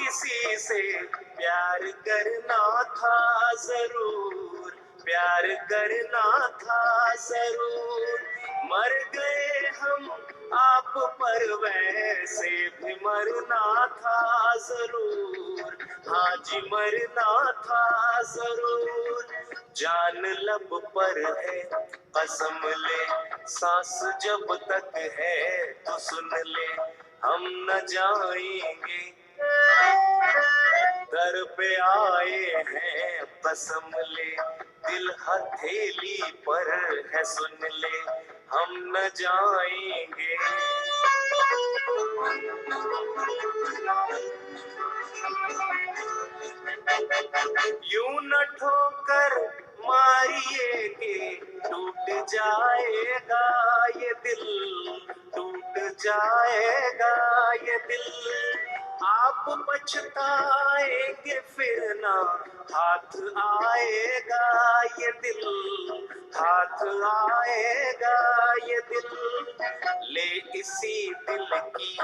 किसी से प्यार करना था जरूर, प्यार करना था जरूर। मर गए हम आप पर वैसे भी मरना था जरूर, हाँ जी मरना था जरूर। जान लब पर है कसम ले, सांस जब तक है तो सुन ले, हम न जाएंगे दर पे आए हैं कसम ले। दिल हथेली पर है सुन ले, हम न जाएंगे। यूं न ठोकर मारिए के टूट जाएगा ये दिल, टूट जाएगा ये दिल। आप पछताएंगे फिर ना हाथ आएगा ये दिल, हाथ आएगा ये दिल। ले इसी दिल की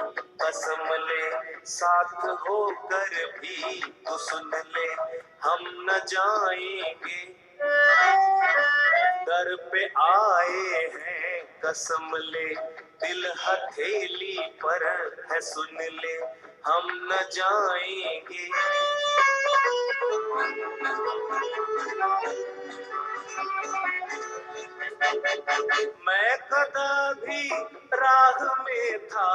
कसम ले, साथ होकर भी तो सुन ले, हम न जाएंगे दर पे आए हैं कसम ले। दिल हथेली पर है सुन ले, हम न जाएंगे। मैं कदा भी राह में था,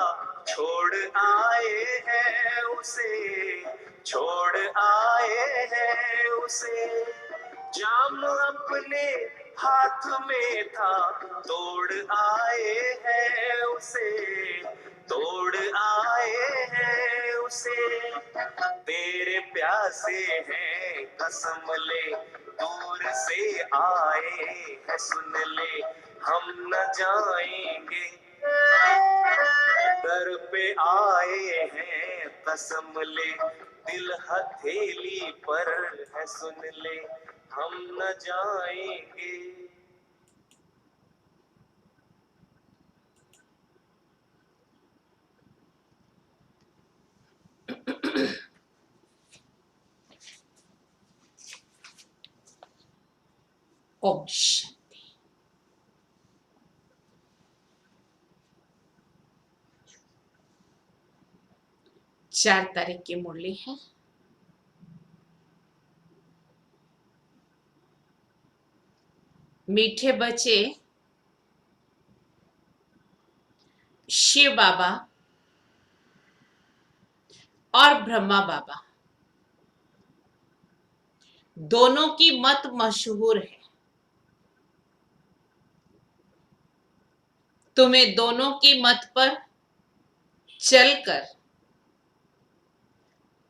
छोड़ आए हैं उसे, छोड़ आए हैं उसे। जाम अपने हाथ में था, तोड़ आए हैं उसे, तोड़ आए हैं उसे। तेरे प्यासे हैं कसम ले, दूर से आए हैं सुन ले, हम न जाएंगे दर पे आए हैं कसम ले। दिल हथेली पर है सुन ले, हम न जाएंगे। ओम शांति। चार तारीख की मुरली है। मीठे बच्चे शिव बाबा और ब्रह्मा बाबा दोनों की मत मशहूर है। तुम्हें दोनों की मत पर चलकर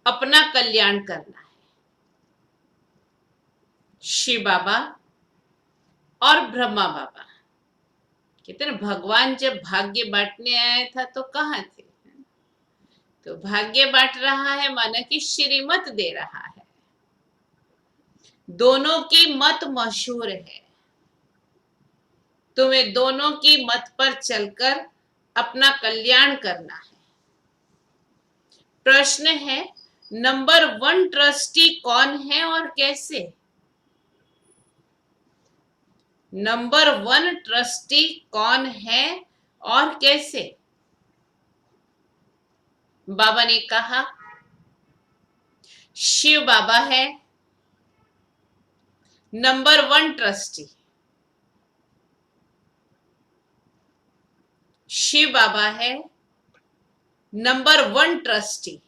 अपना कल्याण करना है। शिव बाबा और ब्रह्मा बाबा कहते ना, भगवान जब भाग्य बांटने आया था तो कहाँ थे? तो भाग्य बांट रहा है माना कि श्रीमत दे रहा है। दोनों की मत मशहूर है। तुम्हें दोनों की मत पर चलकर अपना कल्याण करना है। प्रश्न है, नंबर 1 ट्रस्टी कौन है और कैसे? नंबर 1 ट्रस्टी कौन है और कैसे? बाबा ने कहा शिव बाबा है नंबर 1 ट्रस्टी। शिव बाबा है नंबर 1 ट्रस्टी।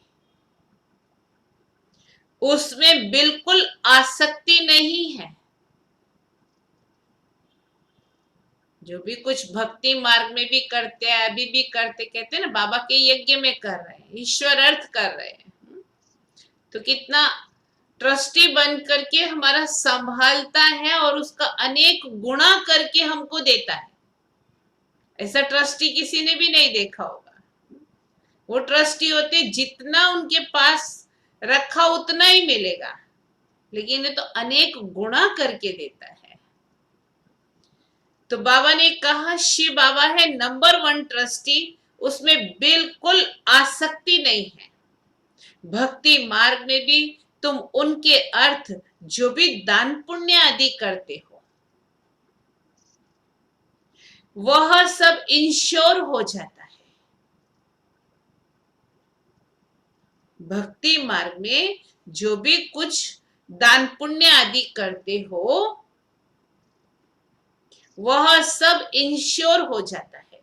उसमें बिल्कुल आसक्ति नहीं है। जो भी कुछ भक्ति मार्ग में भी करते हैं, अभी भी करते, कहते हैं ना बाबा के यज्ञ में कर रहे हैं, ईश्वर अर्थ कर रहे हैं, तो कितना ट्रस्टी बन करके हमारा संभालता है और उसका अनेक गुणा करके हमको देता है। ऐसा ट्रस्टी किसी ने भी नहीं देखा होगा। वो ट्रस्टी होते जितना उनके पास रखा उतना ही मिलेगा, लेकिन ये तो अनेक गुणा करके देता है। तो बाबा ने कहा शिव बाबा है नंबर 1 ट्रस्टी। उसमें बिल्कुल आसक्ति नहीं है। भक्ति मार्ग में भी तुम उनके अर्थ जो भी दान पुण्य आदि करते हो वह सब इंश्योर हो जाता है। भक्ति मार्ग में जो भी कुछ दान पुण्य आदि करते हो वह सब इंश्योर हो जाता है,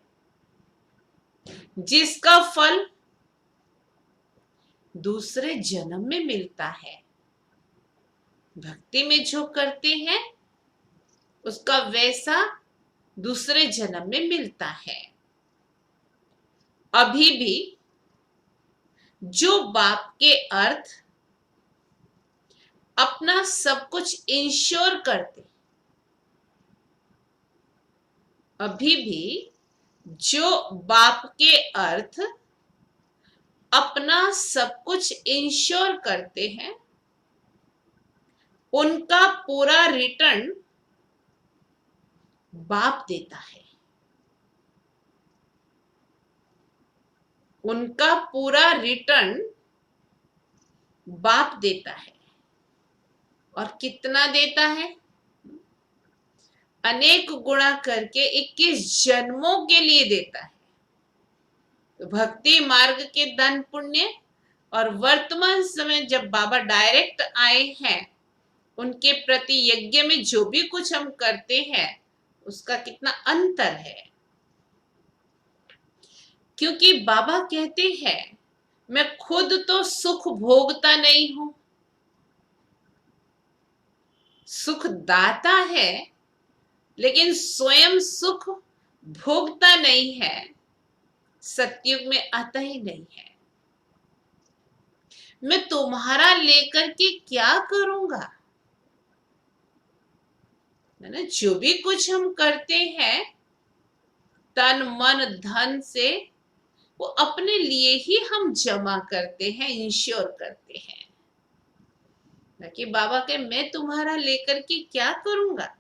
जिसका फल दूसरे जन्म में मिलता है। भक्ति में जो करते हैं उसका वैसा दूसरे जन्म में मिलता है। अभी भी जो बाप के अर्थ अपना सब कुछ इंश्योर करते, अभी भी जो बाप के अर्थ अपना सब कुछ इंश्योर करते हैं उनका पूरा रिटर्न बाप देता है। उनका पूरा रिटर्न बाप देता है। और कितना देता है? अनेक गुणा करके 21 जन्मों के लिए देता है। तो भक्ति मार्ग के दान पुण्य और वर्तमान समय जब बाबा डायरेक्ट आए हैं उनके प्रति यज्ञ में जो भी कुछ हम करते हैं उसका कितना अंतर है। क्योंकि बाबा कहते हैं मैं खुद तो सुख भोगता नहीं हूं, सुख दाता है लेकिन स्वयं सुख भोगता नहीं है, सतयुग में आता ही नहीं है। मैं तुम्हारा लेकर के क्या करूंगा? है ना, जो भी कुछ हम करते हैं तन मन धन से वो अपने लिए ही हम जमा करते हैं, इंश्योर करते हैं। ना कि बाबा के मैं तुम्हारा लेकर के क्या करूंगा।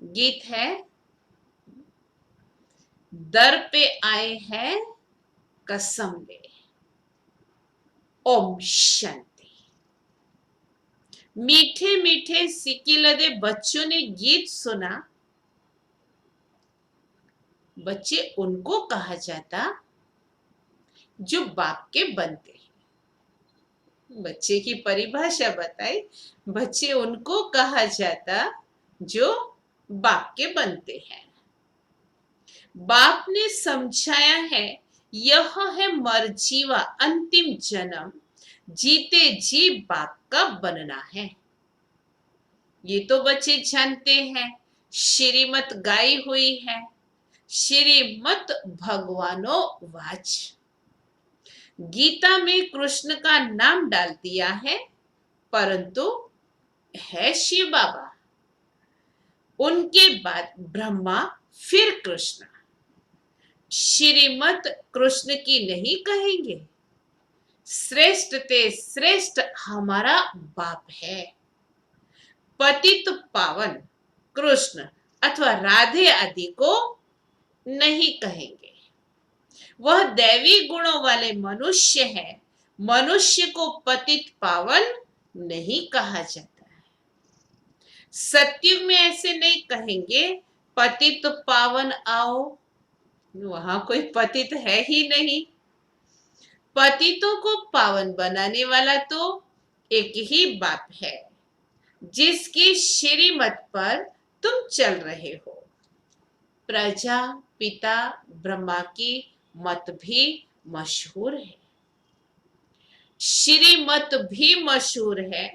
गीत है, दर पे आए हैं कसम ले, ओम शांति। मीठे मीठे सिकिलदे बच्चों ने गीत सुना। बच्चे उनको कहा जाता जो बाप के बनते हैं। बच्चे की परिभाषा बताई, बच्चे उनको कहा जाता जो बाप के बनते हैं। बाप ने समझाया है यह है मरजीवा अंतिम जन्म, जीते जी बाप का बनना है। ये तो बच्चे जानते हैं, श्रीमत गाई हुई है, श्रीमत भगवानो वाच। गीता में कृष्ण का नाम डाल दिया है परंतु है शिव बाबा, उनके बाद ब्रह्मा फिर कृष्ण। श्रीमत कृष्ण की नहीं कहेंगे, श्रेष्ठ ते श्रेष्ठ हमारा बाप है। पतित पावन कृष्ण अथवा राधे आदि को नहीं कहेंगे, वह दैवी गुणों वाले मनुष्य है। मनुष्य को पतित पावन नहीं कहा जाता है। सत्युग में ऐसे नहीं कहेंगे पतित पावन आओ, वहां कोई पतित है ही नहीं। पतितों को पावन बनाने वाला तो एक ही बाप है जिसकी श्रीमत पर तुम चल रहे हो। प्रजा पिता ब्रह्मा की मत भी मशहूर है, श्रीमत भी मशहूर है,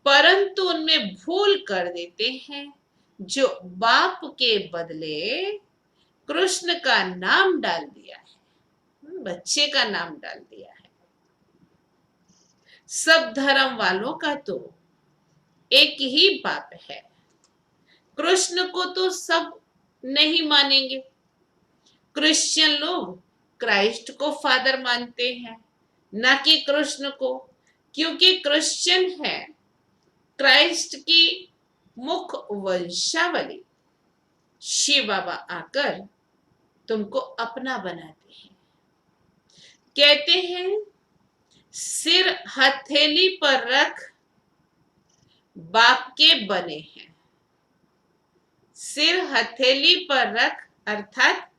परंतु उनमें भूल कर देते हैं जो बाप के बदले कृष्ण का नाम डाल दिया है, बच्चे का नाम डाल दिया है। सब धर्म वालों का तो एक ही बाप है। कृष्ण को तो सब नहीं मानेंगे। क्रिश्चियन लोग क्राइस्ट को फादर मानते हैं, ना कि कृष्ण को, क्योंकि क्रिश्चियन है क्राइस्ट की मुख वंशावली। शिव बाबा आकर तुमको अपना बनाते हैं। कहते हैं सिर हथेली पर रख बाप के बने हैं। सिर हथेली पर रख अर्थात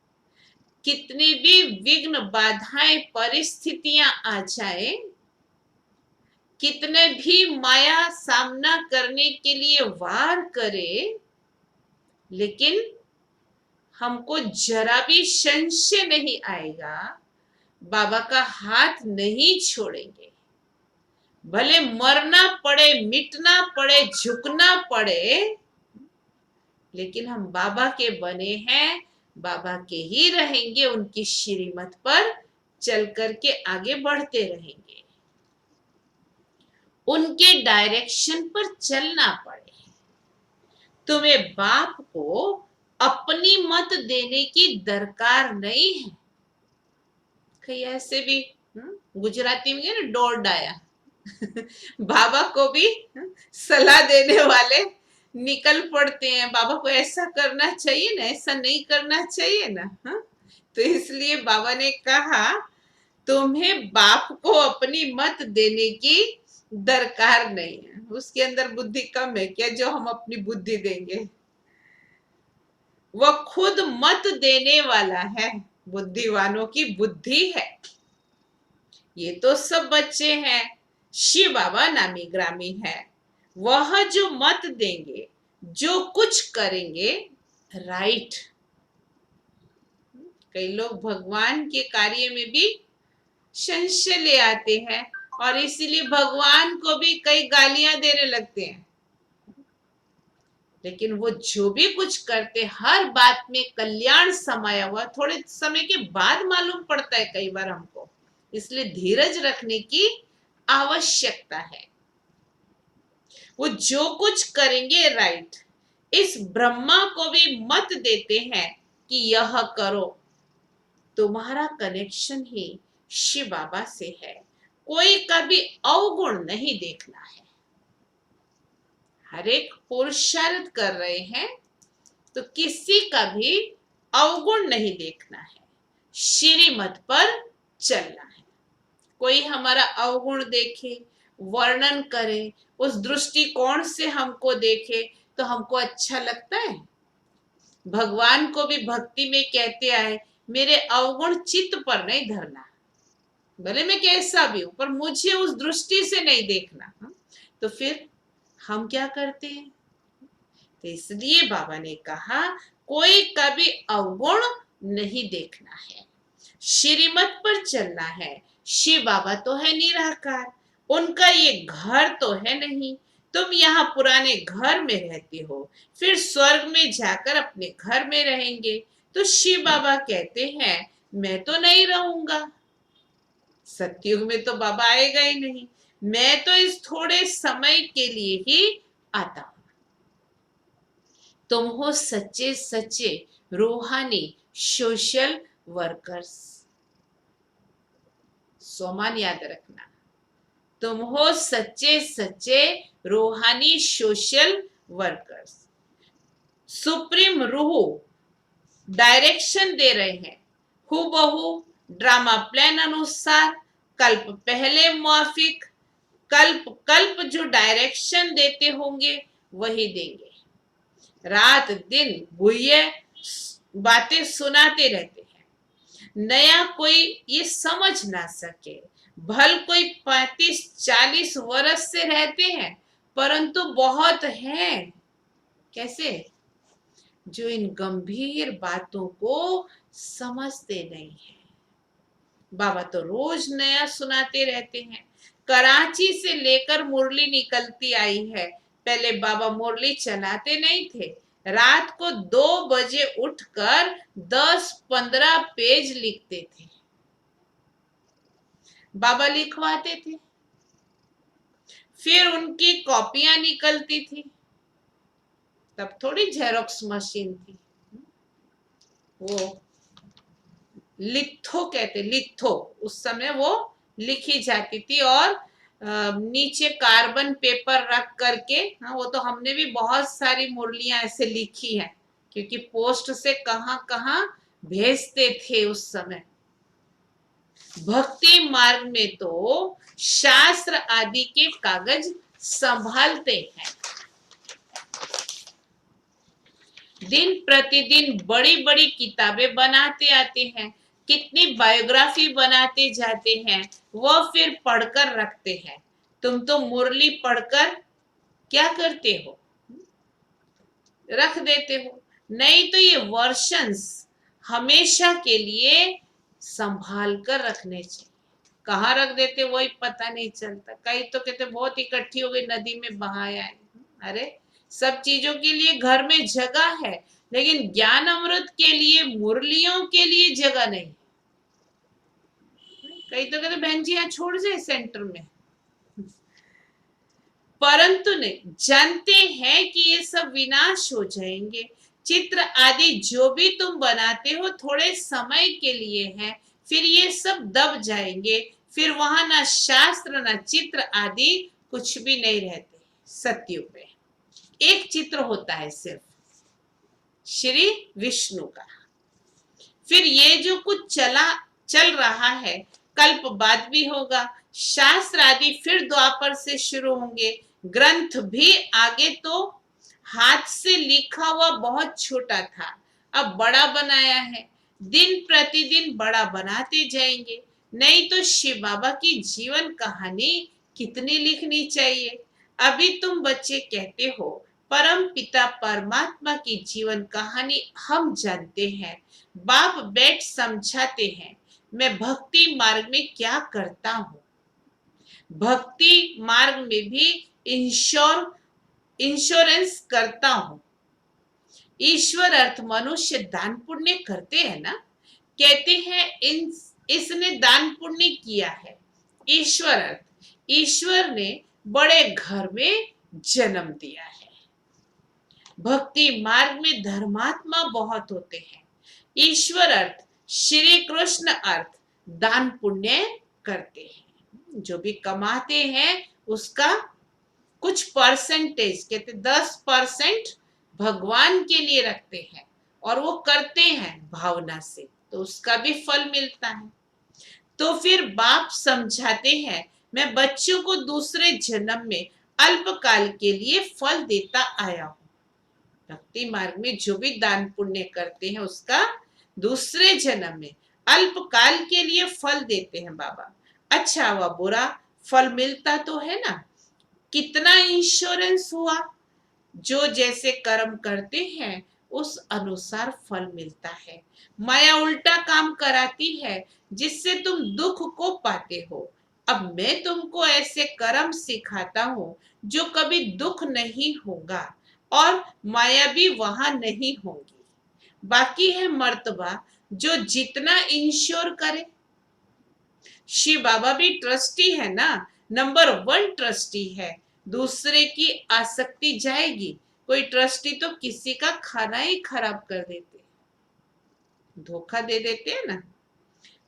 कितनी भी विघ्न बाधाएं परिस्थितियां आ जाए, कितने भी माया सामना करने के लिए वार करे, लेकिन हमको जरा भी संशय नहीं आएगा, बाबा का हाथ नहीं छोड़ेंगे। भले मरना पड़े, मिटना पड़े, झुकना पड़े, लेकिन हम बाबा के बने हैं, बाबा के ही रहेंगे, उनकी श्रीमत पर चल करके आगे बढ़ते रहेंगे। उनके डायरेक्शन पर चलना पड़े। तुम्हें बाप को अपनी मत देने की दरकार नहीं है। कहीं ऐसे भी गुजराती में ना डोर डाया बाबा को भी सलाह देने वाले निकल पड़ते हैं, बाबा को ऐसा करना चाहिए ना, ऐसा नहीं करना चाहिए ना। तो इसलिए बाबा ने कहा तुम्हें बाप को अपनी मत देने की दरकार नहीं है। उसके अंदर बुद्धि कम है क्या जो हम अपनी बुद्धि देंगे? वह खुद मत देने वाला है, बुद्धिवानों की बुद्धि है। ये तो सब बच्चे हैं, शिव बाबा नामी ग्रामी है, वह जो मत देंगे, जो कुछ करेंगे राइट। कई लोग भगवान के कार्य में भी संशय ले आते हैं और इसीलिए भगवान को भी कई गालियां देने लगते हैं। लेकिन वो जो भी कुछ करते हर बात में कल्याण समाया हुआ थोड़े समय के बाद मालूम पड़ता है कई बार हमको। इसलिए धीरज रखने की आवश्यकता है। वो जो कुछ करेंगे राइट। इस ब्रह्मा को भी मत देते हैं कि यह करो। तुम्हारा कनेक्शन ही शिव बाबा से है, कोई कभी अवगुण नहीं देखना है। हर एक पुरुषार्थ कर रहे हैं तो किसी का भी अवगुण नहीं देखना है, श्रीमत पर चलना है। कोई हमारा अवगुण देखे, वर्णन करे, उस दृष्टिकोण से हमको देखे तो हमको अच्छा लगता है? भगवान को भी भक्ति में कहते आए मेरे अवगुण चित्त पर नहीं धरना, भले मैं कैसा भी हूं पर मुझे उस दृष्टि से नहीं देखना। तो फिर हम क्या करते हैं? तो इसलिए बाबा ने कहा कोई कभी अवगुण नहीं देखना है, श्रीमत पर चलना है। शिव बाबा तो है निराकार, उनका ये घर तो है नहीं। तुम यहाँ पुराने घर में रहते हो, फिर स्वर्ग में जाकर अपने घर में रहेंगे। तो शिव बाबा कहते हैं मैं तो नहीं रहूंगा, सतयुग में तो बाबा आएगा ही नहीं, मैं तो इस थोड़े समय के लिए ही आता हूं। तुम हो सच्चे सच्चे रूहानी सोशल वर्कर्स। सोमान याद रखना, तुम हो सच्चे सच्चे रूहानी सोशल वर्कर्स। सुप्रीम रूह डायरेक्शन दे रहे हैं, हूबहू ड्रामा प्लान अनुसार, कल्प पहले मुआफिक, कल्प कल्प जो डायरेक्शन देते होंगे वही देंगे। रात दिन गुह्य बातें सुनाते रहते हैं, नया कोई ये समझ ना सके। भल कोई 35-40 वर्ष से रहते हैं परंतु बहुत हैं कैसे, जो इन गंभीर बातों को समझते नहीं है। बाबा तो रोज नया सुनाते रहते हैं। कराची से लेकर मुरली निकलती आई है, पहले बाबा मुरली चलाते नहीं थे, रात को 2 बजे उठकर 10-15 पेज लिखते थे, बाबा लिखवाते थे, फिर उनकी कॉपियां निकलती थी। तब थोड़ी जेरोक्स मशीन थी, वो लिथो कहते, लिथो उस समय वो लिखी जाती थी और नीचे कार्बन पेपर रख करके। हाँ, वो तो हमने भी बहुत सारी मुरलियां ऐसे लिखी हैं क्योंकि पोस्ट से कहाँ कहाँ भेजते थे उस समय। भक्ति मार्ग में तो शास्त्र आदि के कागज संभालते हैं, दिन प्रतिदिन बड़ी बड़ी किताबें बनाते आते हैं, कितनी बायोग्राफी बनाते जाते हैं, वह फिर पढ़कर रखते हैं। तुम तो मुरली पढ़कर क्या करते हो, रख देते हो। नहीं तो ये वर्षन्स हमेशा के लिए संभाल कर रखने चाहिए। कहाँ रख देते वही पता नहीं चलता। कई तो कहते बहुत इकट्ठी हो गई, नदी में बहाया है। अरे सब चीजों के लिए घर में जगह है, लेकिन ज्ञान अमृत के लिए, मुरलियों के लिए जगह नहीं। कई तो कहते बहन जी यहाँ छोड़ जाए सेंटर में, परंतु नहीं जानते हैं कि ये सब विनाश हो जाएंगे। चित्र आदि जो भी तुम बनाते हो थोड़े समय के लिए है, फिर ये सब दब जाएंगे, फिर वहां ना शास्त्र ना चित्र आदि कुछ भी नहीं रहते। सत्युग में एक चित्र होता है सिर्फ श्री विष्णु का। फिर ये जो कुछ चल रहा है कल्प बाद भी होगा। शास्त्र आदि फिर द्वापर से शुरू होंगे। ग्रंथ भी आगे तो हाथ से लिखा हुआ बहुत छोटा था, अब बड़ा बनाया है। दिन प्रतिदिन बड़ा बनाते जाएंगे। नहीं तो शिव बाबा की जीवन कहानी कितनी लिखनी चाहिए। अभी तुम बच्चे कहते हो परम पिता परमात्मा की जीवन कहानी हम जानते हैं, बाप बैठ समझाते हैं। मैं भक्ति मार्ग में क्या करता हूँ, भक्ति मार्ग में भी इंश्योरेंस करता हूँ। ईश्वर अर्थ मनुष्य दान पुण्य करते हैं ना, कहते हैं इसने दान पुण्य किया है। ईश्वर अर्थ ईश्वर ने बड़े घर में जन्म दिया है। भक्ति मार्ग में धर्मात्मा बहुत होते हैं। ईश्वर अर्थ श्री कृष्ण अर्थ दान पुण्य करते हैं। जो भी कमाते हैं उसका कुछ परसेंटेज, कहते 10% भगवान के लिए रखते हैं और वो करते हैं भावना से, तो उसका भी फल मिलता है। तो फिर बाप समझाते हैं मैं बच्चों को दूसरे जन्म में अल्पकाल के लिए फल देता आया हूं। भक्ति मार्ग में जो भी दान पुण्य करते हैं उसका दूसरे जन्म में अल्पकाल के लिए फल देते हैं बाबा। अच्छा व बुरा फल मिलता तो है ना। कितना इंश्योरेंस हुआ, जो जैसे कर्म करते हैं उस अनुसार फल मिलता है। माया उल्टा काम कराती है जिससे तुम दुख को पाते हो। अब मैं तुमको ऐसे कर्म सिखाता हूँ जो कभी दुख नहीं होगा और माया भी वहां नहीं होगी। बाकी है मर्तबा जो जितना इंश्योर करे। शिव बाबा भी ट्रस्टी है ना, नंबर 1 ट्रस्टी है। दूसरे की आसक्ति जाएगी। कोई ट्रस्टी तो किसी का खाना ही खराब कर देते, धोखा दे देते हैं ना।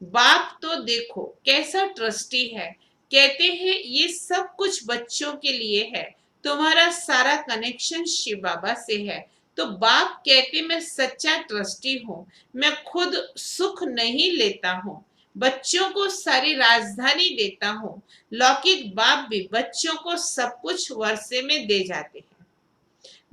बाप तो देखो कैसा ट्रस्टी है, कहते हैं ये सब कुछ बच्चों के लिए है, तुम्हारा सारा कनेक्शन शिव बाबा से है। तो बाप कहते मैं सच्चा ट्रस्टी हूँ, मैं खुद सुख नहीं लेता हूँ, बच्चों को सारी राजधानी देता हूँ। लौकिक बाप भी बच्चों को सब कुछ वर्षे में दे जाते हैं।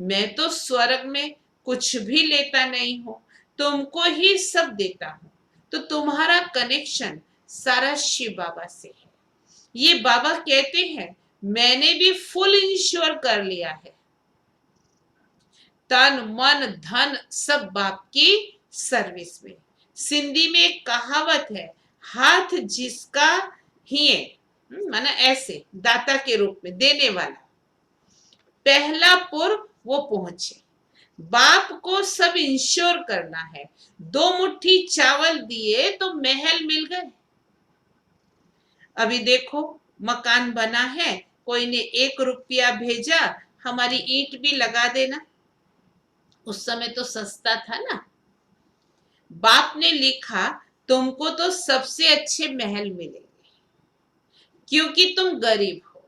मैं तो स्वर्ग में कुछ भी लेता नहीं हूँ, तुमको ही सब देता हूँ। तो तुम्हारा कनेक्शन सारा शिव बाबा से है। ये बाबा कहते हैं मैंने भी फुल इंश्योर कर लिया है। तन मन धन सब बाप की सर्विस में। सिंधी में एक कहावत है, हाथ जिसका हिए, माना ऐसे दाता के रूप में देने वाला, पहला पुर वो पहुंचे। बाप को सब इंश्योर करना है। 2 मुट्ठी चावल दिए तो महल मिल गए। अभी देखो मकान बना है, कोई ने 1 रुपया भेजा, हमारी ईंट भी लगा देना। उस समय तो सस्ता था ना। बाप ने लिखा तुमको तो सबसे अच्छे महल मिलेंगे क्योंकि तुम गरीब हो।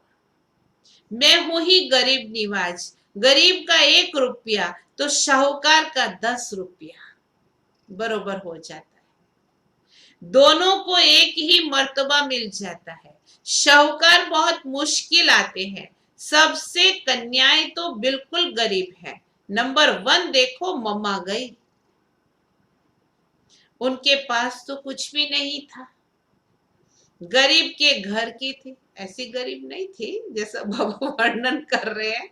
मैं हूं ही गरीब निवाज। गरीब का 1 रुपया तो शाहूकार का 10 रुपया बरोबर हो जाता है। दोनों को एक ही मर्तबा मिल जाता है। शाहूकार बहुत मुश्किल आते हैं, सबसे कन्याएं तो बिल्कुल गरीब है। नंबर 1 देखो, मम्मा गई, उनके पास तो कुछ भी नहीं था, गरीब के घर की थी, ऐसी गरीब नहीं थी जैसा बाबा वर्णन कर रहे हैं।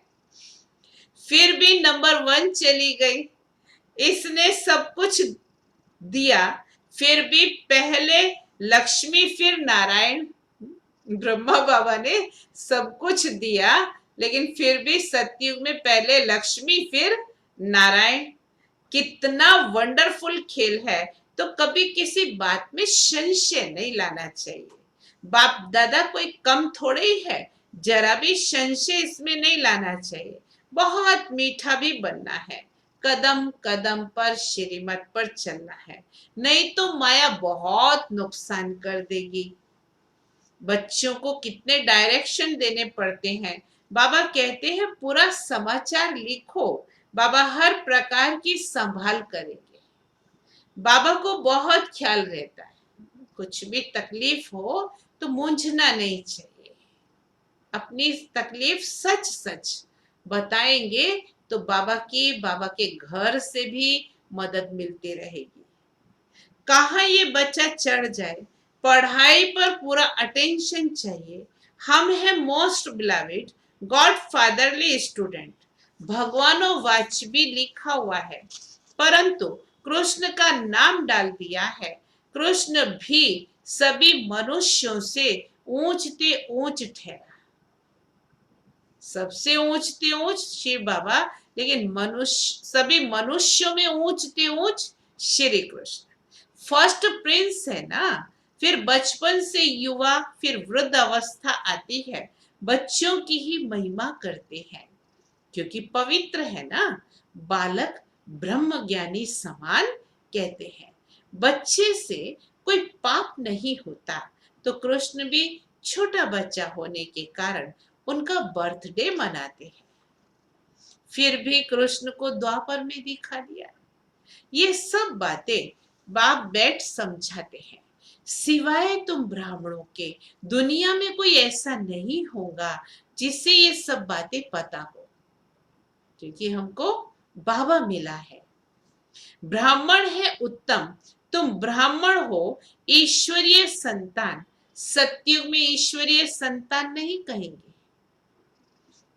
फिर भी नंबर 1 चली गई, इसने सब कुछ दिया, फिर भी पहले लक्ष्मी फिर नारायण। ब्रह्मा बाबा ने सब कुछ दिया, लेकिन फिर भी सतयुग में पहले लक्ष्मी फिर नारायण। कितना वंडरफुल खेल है। तो कभी किसी बात में संशय नहीं लाना चाहिए। बाप दादा कोई कम थोड़े ही है, जरा भी संशय इसमें नहीं लाना चाहिए। बहुत मीठा भी बनना है, कदम कदम पर श्रीमत पर चलना है, नहीं तो माया बहुत नुकसान कर देगी। बच्चों को कितने डायरेक्शन देने पड़ते हैं। बाबा कहते हैं पूरा समाचार लिखो, बाबा हर प्रकार की संभाल करेंगे। बाबा को बहुत ख्याल रहता है, कुछ भी तकलीफ हो तो मूंझना नहीं चाहिए। अपनी तकलीफ सच सच बताएंगे तो बाबा के घर से भी मदद मिलती रहेगी। कहाँ ये बच्चा चढ़ जाए, पढ़ाई पर पूरा अटेंशन चाहिए। हम है most beloved God fatherly student, भगवानो वाच भी लिखा हुआ है, परंतु कृष्ण का नाम डाल दिया है। कृष्ण भी सभी मनुष्यों से ऊंचते ऊंच ठहरा, सबसे ऊंचते ऊंच शिव बाबा, लेकिन मनुष्य सभी मनुष्यों में ऊंचते ऊंच श्री कृष्ण। फर्स्ट प्रिंस है ना, फिर बचपन से युवा, फिर वृद्ध अवस्था आती है, बच्चों की ही महिमा करते हैं, क्योंकि पवित्र है ना। बालक ब्रह्म ज्ञानी समान कहते हैं। बच्चे से कोई पाप नहीं होता, तो कृष्ण भी छोटा बच्चा होने के कारण उनका बर्थडे मनाते हैं। फिर भी कृष्ण को द्वापर में दिखा दिया। ये सब बातें बाप बैठ समझाते हैं। सिवाय तुम ब्राह्मणों के दुनिया में कोई ऐसा नहीं होगा जिससे ये सब बातें पता हो, क्योंकि हमको बाबा मिला है। ब्राह्मण है उत्तम, तुम ब्राह्मण हो, ईश्वरीय संतान। सतयुग में ईश्वरीय संतान नहीं कहेंगे,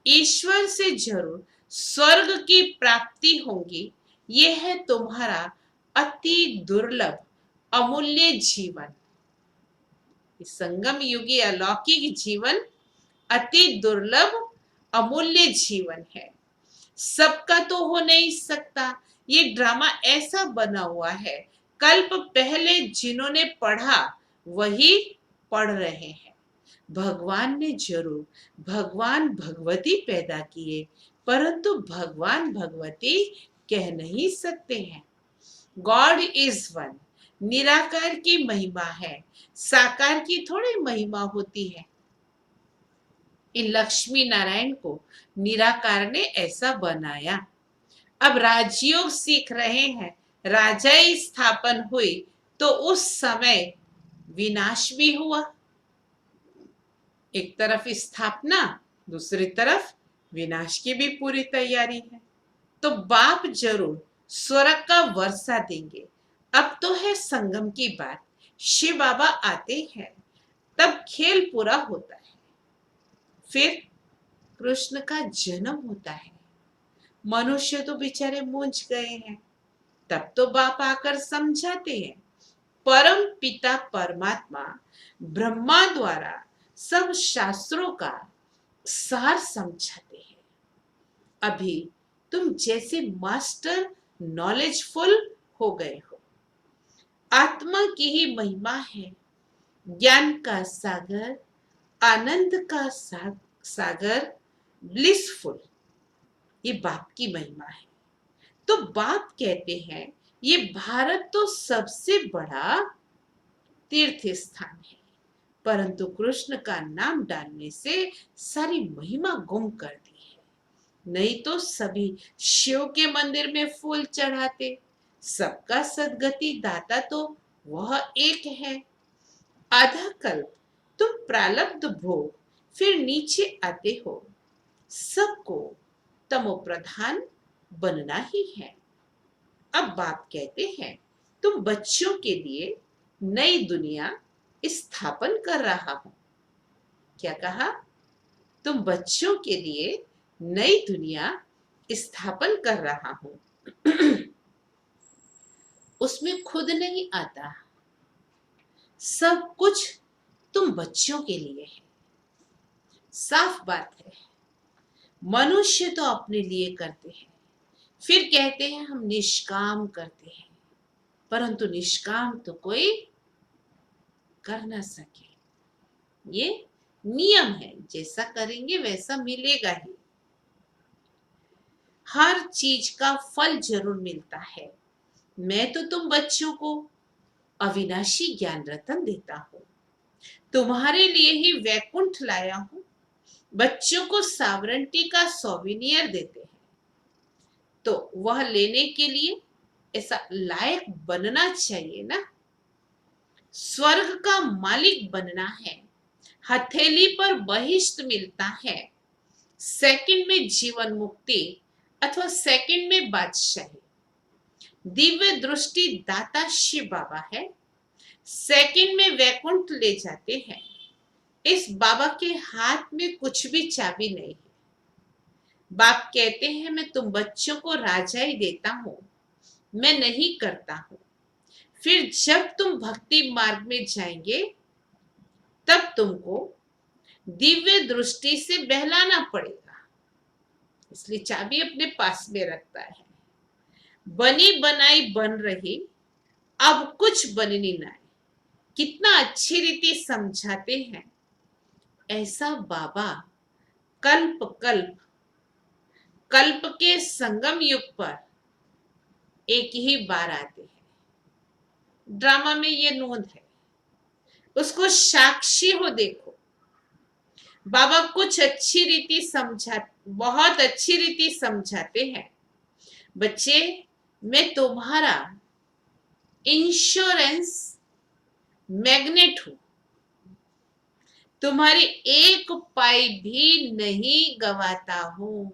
ईश्वर से जरूर स्वर्ग की प्राप्ति होगी। यह है तुम्हारा अति दुर्लभ अमूल्य जीवन। संगम युगी अलौकिक जीवन अति दुर्लभ अमूल्य जीवन है, सबका तो हो नहीं सकता। ये ड्रामा ऐसा बना हुआ है, कल्प पहले जिन्होंने पढ़ा वही पढ़ रहे हैं। भगवान ने जरूर भगवान भगवती पैदा किए, परंतु भगवान भगवती कह नहीं सकते हैं। गॉड इज वन, निराकार की महिमा है, साकार की थोड़ी महिमा होती है। इन लक्ष्मी नारायण को निराकार ने ऐसा बनाया। अब राजयोग सीख रहे हैं, राजाई स्थापन हुई तो उस समय विनाश भी हुआ। एक तरफ स्थापना, दूसरी तरफ विनाश की भी पूरी तैयारी है। तो बाप जरूर स्वर्ग का वर्षा देंगे। अब तो है संगम की बात, शिव बाबा आते हैं तब खेल पूरा होता है। फिर कृष्ण का जन्म होता है। मनुष्य तो बेचारे मूंझ गए हैं, तब तो बाप आकर समझाते हैं। परम पिता परमात्मा ब्रह्मा द्वारा सब शास्त्रों का सार समझाते हैं। अभी तुम जैसे मास्टर नॉलेजफुल हो गए हो। आत्मा की ही महिमा है, ज्ञान का सागर, आनंद का सागर, ब्लिसफुल, ये बाप की महिमा है। तो बाप कहते हैं ये भारत तो सबसे बड़ा तीर्थ स्थान है, परंतु कृष्ण का नाम डालने से सारी महिमा गुम कर दी है। नहीं तो सभी शिव के मंदिर में फूल चढ़ाते, सबका सदगति दाता तो वह एक है। आधा कल्प तुम प्रारब्ध भोग फिर नीचे आते हो, सबको तमो प्रधान बनना ही है। अब बाप कहते हैं तुम बच्चों के लिए नई दुनिया स्थापन कर रहा हूं। क्या कहा? तुम बच्चों के लिए नई दुनिया स्थापन कर रहा हूं। उसमें खुद नहीं आता, सब कुछ तुम बच्चों के लिए है। साफ बात है। मनुष्य तो अपने लिए करते हैं, फिर कहते हैं हम निष्काम करते हैं, परंतु निष्काम तो कोई कर ना सके। ये नियम है, जैसा करेंगे वैसा मिलेगा ही। हर चीज का फल जरूर मिलता है। मैं तो तुम बच्चों को अविनाशी ज्ञान रतन देता हूं, तुम्हारे लिए ही वैकुंठ लाया हूं। बच्चों को सावरंटी का सोविनियर देते हैं, तो वह लेने के लिए ऐसा लायक बनना चाहिए ना। स्वर्ग का मालिक बनना है, हथेली पर बहिष्ठ मिलता है, सेकंड में जीवन मुक्ति अथवा सेकंड में बादशाही। दिव्य दृष्टि दाता शिव बाबा है, सेकंड में वैकुंठ ले जाते हैं। इस बाबा के हाथ में कुछ भी चाबी नहीं है। बाप कहते हैं मैं तुम बच्चों को राजा ही देता हूं, मैं नहीं करता हूं। फिर जब तुम भक्ति मार्ग में जाएंगे तब तुमको दिव्य दृष्टि से बहलाना पड़ेगा, इसलिए चाबी अपने पास में रखता है। बनी बनाई बन रही, अब कुछ बननी ना है। कितना अच्छी रीति समझाते हैं। ऐसा बाबा कल्प कल्प कल्प के संगम युग पर एक ही बार आते हैं। ड्रामा में ये नोंद है, उसको साक्षी हो देखो। बाबा कुछ अच्छी रीति बहुत अच्छी रीति समझाते हैं। बच्चे, मैं तुम्हारा इंश्योरेंस मैग्नेट हूं, तुम्हारी एक पाई भी नहीं गवाता हूं।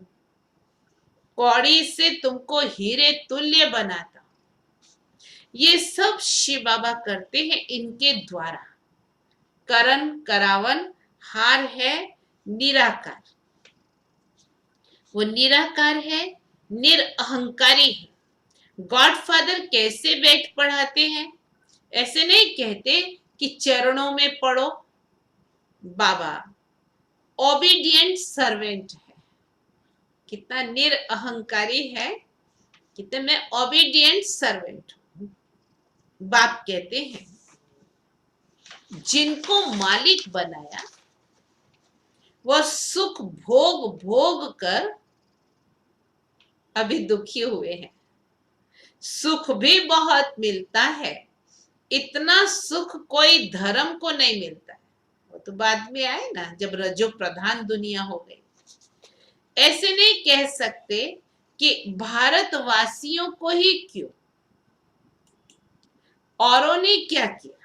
कौड़ी से तुमको हीरे तुल्य बनाता हूं। ये सब शिव बाबा करते हैं इनके द्वारा। करण करावन हार है निराकार, वो निराकार है, निरअहंकारी है। गॉडफादर कैसे बैठ पढ़ाते हैं? ऐसे नहीं कहते कि चरणों में पढ़ो। बाबा ओबीडियंट सर्वेंट है। कितना निरअहंकारी है, कितने मैं ओबीडियंट सर्वेंट हूं। बाप कहते हैं जिनको मालिक बनाया वह सुख भोग भोग कर अभी दुखी हुए हैं। सुख भी बहुत मिलता है, इतना सुख कोई धर्म को नहीं मिलता है। वो तो बाद में आए ना, जब रजो प्रधान दुनिया हो गई। ऐसे नहीं कह सकते कि भारतवासियों को ही क्यों, औरों ने क्या किया।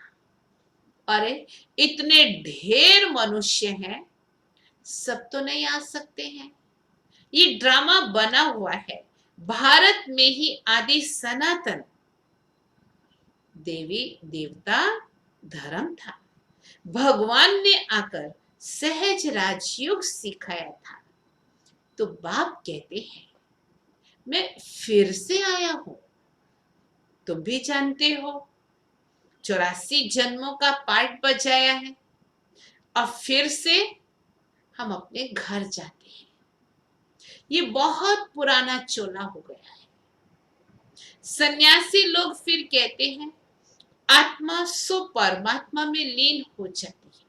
अरे इतने ढेर मनुष्य हैं, सब तो नहीं आ सकते हैं। ये ड्रामा बना हुआ है। भारत में ही आदि सनातन देवी देवता धर्म था। भगवान ने आकर सहज राजयोग सिखाया था। तो बाप कहते हैं मैं फिर से आया हूं। तुम भी जानते हो 84 जन्मों का पाठ बजाया है। अब फिर से हम अपने घर जाते हैं। ये बहुत पुराना चोला हो गया है। सन्यासी लोग फिर कहते हैं आत्मा सो परमात्मा में लीन हो जाती है।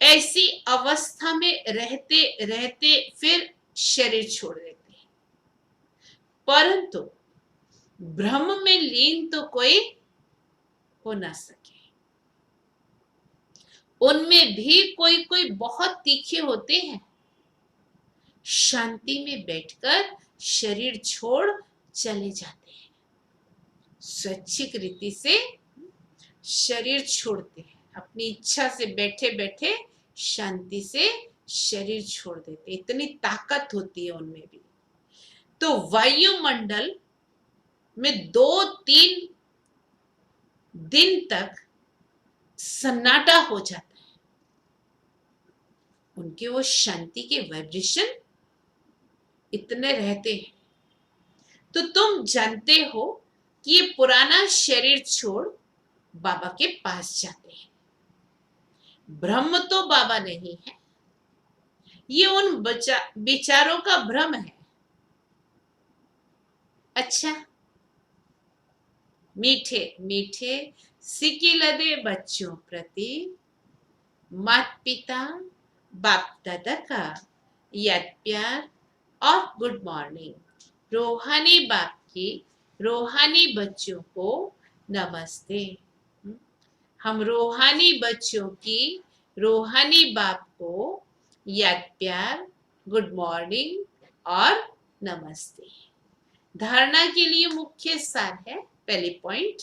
ऐसी अवस्था में रहते रहते फिर शरीर छोड़ देते हैं, परंतु ब्रह्म में लीन तो कोई हो ना सके। उनमें भी कोई कोई बहुत तीखे होते हैं, शांति में बैठकर शरीर छोड़ चले जाते हैं। स्वैच्छिक रीति से शरीर छोड़ते हैं, अपनी इच्छा से बैठे बैठे शांति से शरीर छोड़ देते, इतनी ताकत होती है उनमें भी। तो वायुमंडल में 2-3 दिन तक सन्नाटा हो जाता है, उनके वो शांति के वाइब्रेशन इतने रहते हैं। तो तुम जानते हो कि ये पुराना शरीर छोड़ बाबा के पास जाते हैं। ब्रह्म तो बाबा नहीं है, ये उन विचारों का भ्रम है। अच्छा, मीठे मीठे सिकिलदे बच्चों प्रति माता पिता बाप दादा का याद प्यार और गुड मॉर्निंग। रूहानी बाप की रूहानी बच्चों को नमस्ते। हम रूहानी बच्चों की रूहानी बाप को याद प्यार, गुड मॉर्निंग और नमस्ते। धारणा के लिए मुख्य सार है, पहली पॉइंट,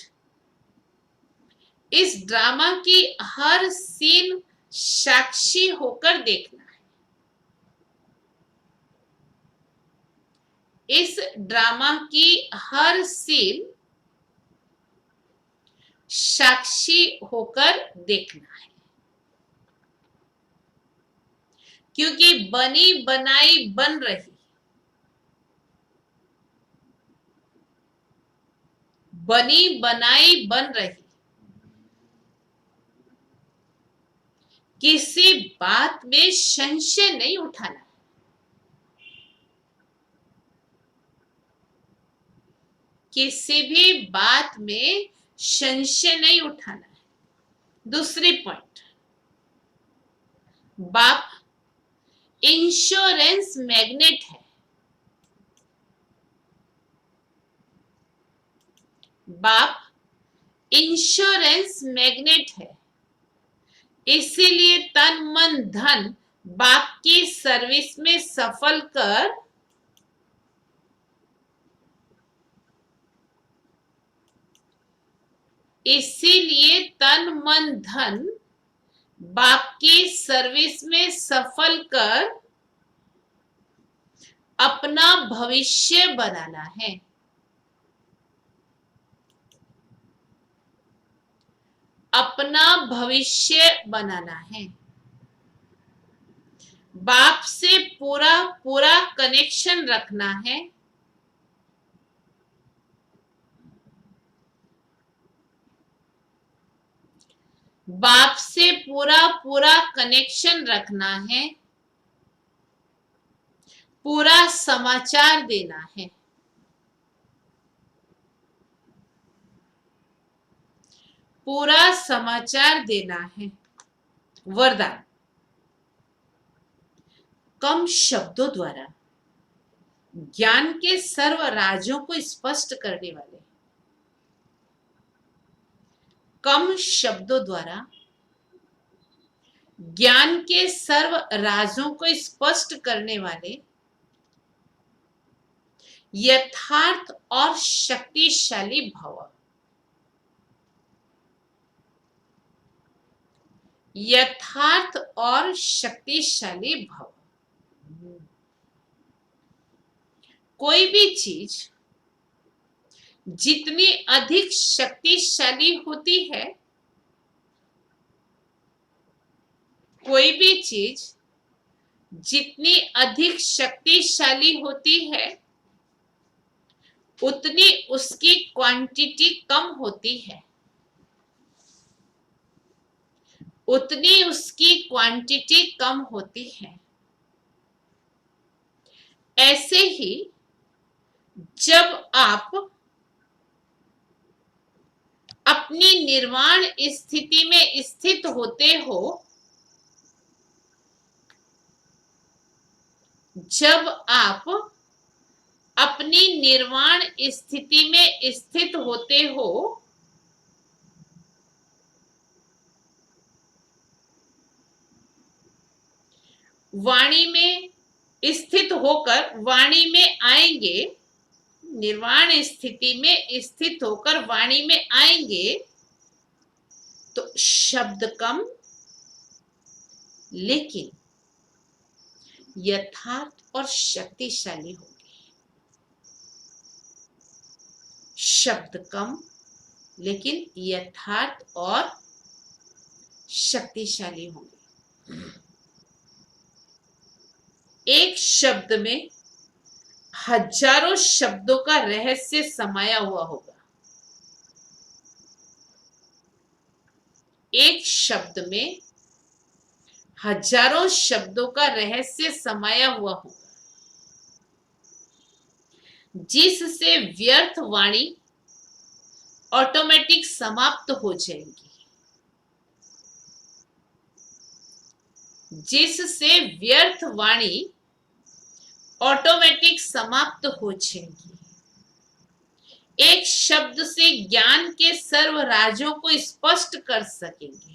इस ड्रामा की हर सीन साक्षी होकर देखना है। इस ड्रामा की हर सीन साक्षी होकर देखना है, क्योंकि बनी बनाई बन रही, बनी बनाई बन रही किसी बात में संशय नहीं उठाना, किसी भी बात में संशय नहीं उठाना है। दूसरी पॉइंट, बाप इंश्योरेंस मैग्नेट है। बाप इंश्योरेंस मैग्नेट है, इसीलिए तन मन धन बाप की सर्विस में सफल कर इसीलिए तन मन धन बाप की सर्विस में सफल कर अपना भविष्य बनाना है। अपना भविष्य बनाना है। बाप से पूरा पूरा कनेक्शन रखना है। बाप से पूरा पूरा कनेक्शन रखना है, पूरा समाचार देना है। पूरा समाचार देना है। वरदान, कम शब्दों द्वारा ज्ञान के सर्व राजों को स्पष्ट करने वाले, कम शब्दों द्वारा ज्ञान के सर्व राजों को स्पष्ट करने वाले, यथार्थ और शक्तिशाली भव, यथार्थ और शक्तिशाली भव। कोई भी चीज जितनी अधिक शक्तिशाली होती है, कोई भी चीज जितनी अधिक शक्तिशाली होती है, उतनी उसकी क्वांटिटी कम होती है, उतनी उसकी क्वांटिटी कम होती है। ऐसे ही जब आप अपनी निर्वाण स्थिति में स्थित होते हो, जब आप अपनी निर्वाण स्थिति में स्थित होते हो, वाणी में स्थित होकर वाणी में आएंगे, निर्वाण स्थिति में स्थित होकर वाणी में आएंगे, तो शब्द कम लेकिन यथार्थ और शक्तिशाली होंगे। शब्द कम लेकिन यथार्थ और शक्तिशाली होंगे। एक शब्द में हजारों शब्दों का रहस्य समाया हुआ होगा। एक शब्द में हजारों शब्दों का रहस्य समाया हुआ होगा, जिससे व्यर्थ वाणी ऑटोमेटिक समाप्त हो जाएगी, जिससे व्यर्थ वाणी ऑटोमेटिक समाप्त हो जाएगी। एक शब्द से ज्ञान के सर्व राजों को स्पष्ट कर सकेंगे।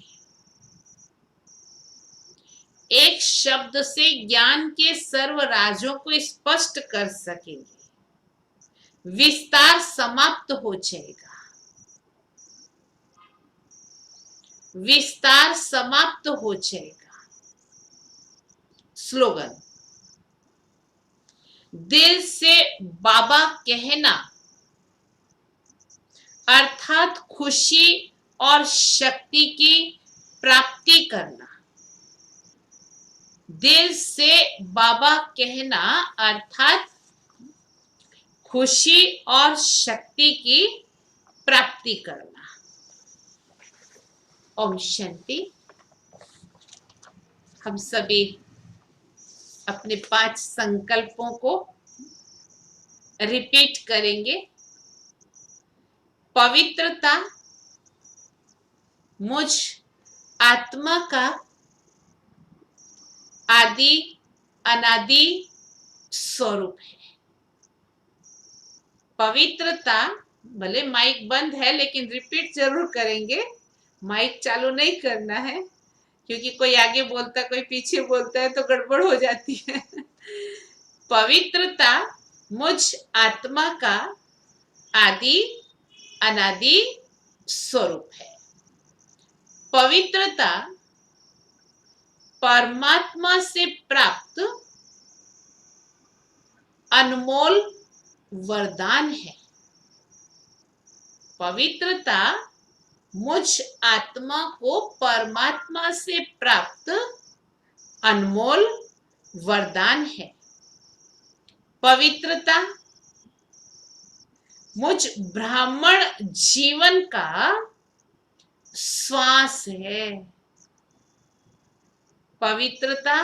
एक शब्द से ज्ञान के सर्व राजों को स्पष्ट कर सकेंगे। विस्तार समाप्त हो जाएगा। विस्तार समाप्त हो जाएगा। स्लोगन, दिल से बाबा कहना अर्थात खुशी और शक्ति की प्राप्ति करना। दिल से बाबा कहना अर्थात खुशी और शक्ति की प्राप्ति करना। ओम शांति। हम सभी अपने 5 संकल्पों को रिपीट करेंगे। पवित्रता मुझ आत्मा का आदि अनादि स्वरूप है। पवित्रता, भले माइक बंद है लेकिन रिपीट जरूर करेंगे। माइक चालू नहीं करना है, क्योंकि कोई आगे बोलता कोई पीछे बोलता है तो गड़बड़ हो जाती है। पवित्रता मुझ आत्मा का आदि अनादि स्वरूप है। पवित्रता परमात्मा से प्राप्त अनमोल वरदान है। पवित्रता मुझ आत्मा को परमात्मा से प्राप्त अनमोल वरदान है। पवित्रता मुझ ब्राह्मण जीवन का श्वास है। पवित्रता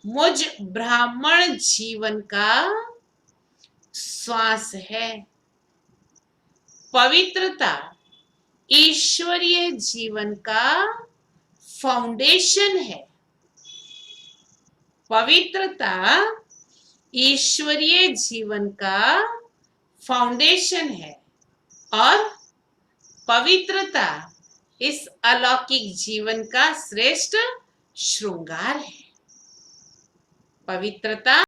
मुझ ब्राह्मण जीवन का श्वास है। पवित्रता ईश्वरीय जीवन का फाउंडेशन है। पवित्रता ईश्वरीय जीवन का फाउंडेशन है और पवित्रता इस अलौकिक जीवन का श्रेष्ठ श्रृंगार है। पवित्रता